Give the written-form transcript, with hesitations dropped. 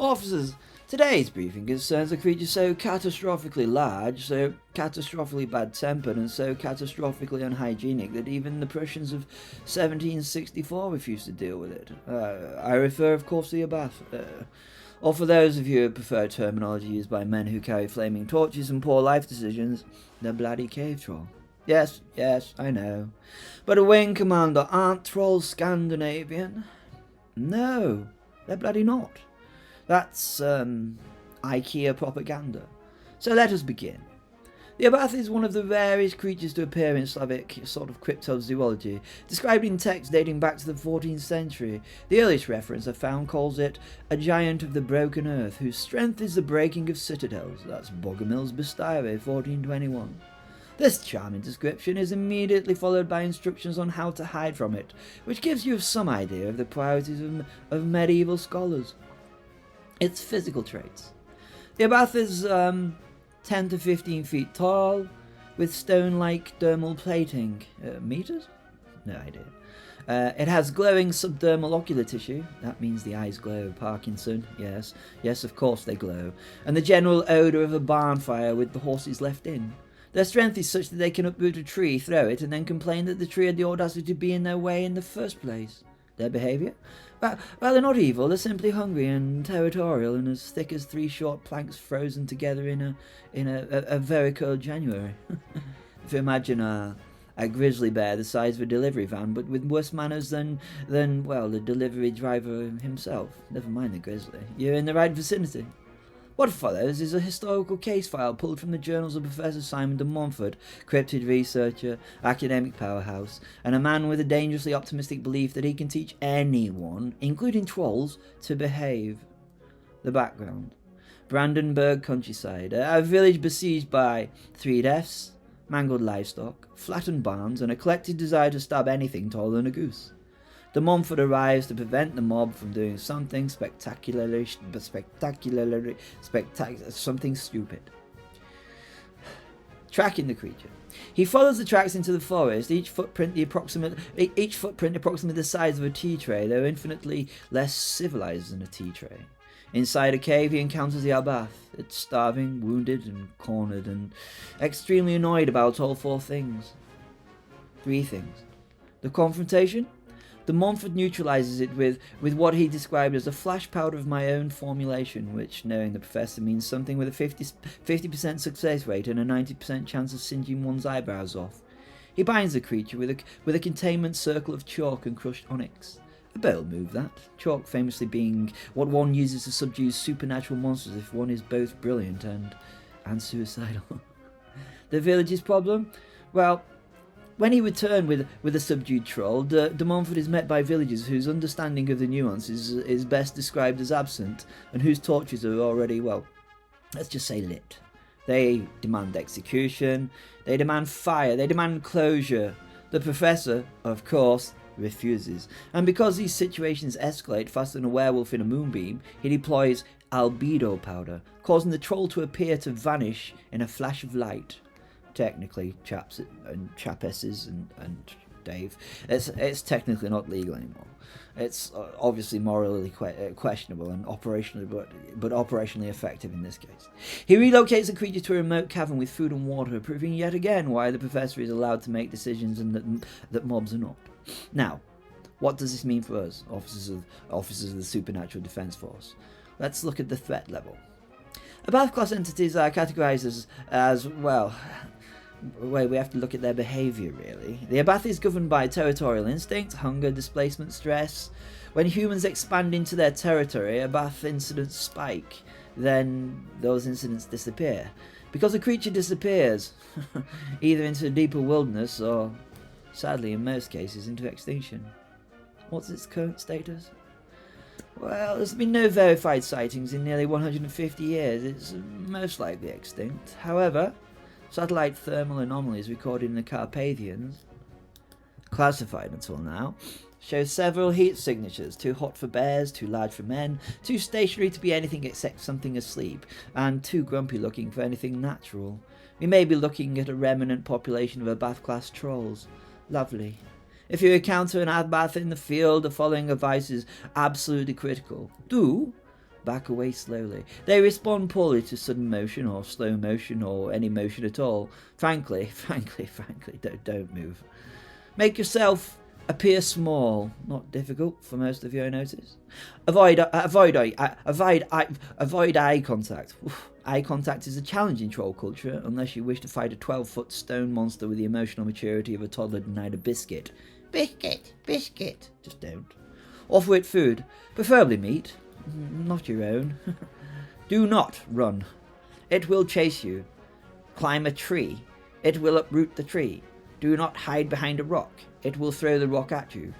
Officers, today's briefing concerns a creature so catastrophically large, so catastrophically bad-tempered, and so catastrophically unhygienic that even the Prussians of 1764 refused to deal with it. I refer, of course, to the Abath. Or for those of you who prefer terminology used by men who carry flaming torches and poor life decisions, the bloody cave troll. Yes, I know. But a wing commander, aren't trolls Scandinavian? No, they're bloody not. That's, IKEA propaganda. So let us begin. The Abath is one of the rarest creatures to appear in Slavic sort of cryptozoology, described in texts dating back to the 14th century. The earliest reference I found calls it a giant of the broken earth, whose strength is the breaking of citadels. That's Bogomil's Bastire, 1421. This charming description is immediately followed by instructions on how to hide from it, which gives you some idea of the priorities of medieval scholars. Its physical traits. The Abath is 10 to 15 feet tall, with stone-like dermal plating. Meters? No idea. It has glowing subdermal ocular tissue. That means the eyes glow. Parkinson, yes. Yes, of course they glow. And the general odour of a barn fire with the horses left in. Their strength is such that they can uproot a tree, throw it, and then complain that the tree had the audacity to be in their way in the first place. Their behaviour? Well, they're not evil, they're simply hungry and territorial and as thick as 3 short planks frozen together in a very cold January. If you imagine a grizzly bear the size of a delivery van, but with worse manners than the delivery driver himself. Never mind the grizzly. You're in the right vicinity. What follows is a historical case file pulled from the journals of Professor Simon de Montfort, cryptid researcher, academic powerhouse, and a man with a dangerously optimistic belief that he can teach anyone, including trolls, to behave. The background. Brandenburg countryside, a village besieged by 3 deaths, mangled livestock, flattened barns, and a collective desire to stab anything taller than a goose. De Montfort arrives to prevent the mob from doing something spectacular, something stupid. Tracking the creature. He follows the tracks into the forest, each footprint approximately the size of a tea tray, though infinitely less civilized than a tea tray. Inside a cave he encounters the Abath. It's starving, wounded, and cornered, and extremely annoyed about all 4 things. 3 things. The confrontation? De Montfort neutralizes it with what he described as a flash powder of my own formulation, which, knowing the professor, means something with a 50% success rate and a 90% chance of singeing one's eyebrows off. He binds the creature with a containment circle of chalk and crushed onyx. A bold move, that. Chalk famously being what one uses to subdue supernatural monsters if one is both brilliant and suicidal. The village's problem? Well, when he returned with a subdued troll, de Montfort is met by villagers whose understanding of the nuances is best described as absent, and whose torches are already, well, let's just say lit. They demand execution, they demand fire, they demand closure. The professor, of course, refuses, and because these situations escalate faster than a werewolf in a moonbeam, he deploys albedo powder, causing the troll to appear to vanish in a flash of light. Technically, chapesses and Dave, it's technically not legal anymore. It's obviously morally questionable and operationally, but operationally effective in this case. He relocates the creature to a remote cavern with food and water, proving yet again why the professor is allowed to make decisions and that mobs are not. Now, what does this mean for us, officers of the Supernatural Defense Force? Let's look at the threat level. Abath class entities are categorized as well. Well, we have to look at their behaviour, really. The Abath is governed by territorial instinct, hunger, displacement, stress. When humans expand into their territory, Abath incidents spike. Then those incidents disappear. Because the creature disappears, either into a deeper wilderness or, sadly in most cases, into extinction. What's its current status? Well, there's been no verified sightings in nearly 150 years. It's most likely extinct. However, satellite thermal anomalies recorded in the Carpathians, classified until now, show several heat signatures, too hot for bears, too large for men, too stationary to be anything except something asleep, and too grumpy looking for anything natural. We may be looking at a remnant population of Abath-class trolls. Lovely. If you encounter an Abath in the field, the following advice is absolutely critical. Do back away slowly. They respond poorly to sudden motion or slow motion or any motion at all. Frankly, don't move. Make yourself appear small. Not difficult for most of you, I notice. Avoid eye contact. Eye contact is a challenge in troll culture, unless you wish to fight a 12-foot stone monster with the emotional maturity of a toddler denied a biscuit. Biscuit. Just don't. Offer it food, preferably meat, not your own. Do not run. It will chase you. Climb a tree. It will uproot the tree. Do not hide behind a rock. It will throw the rock at you.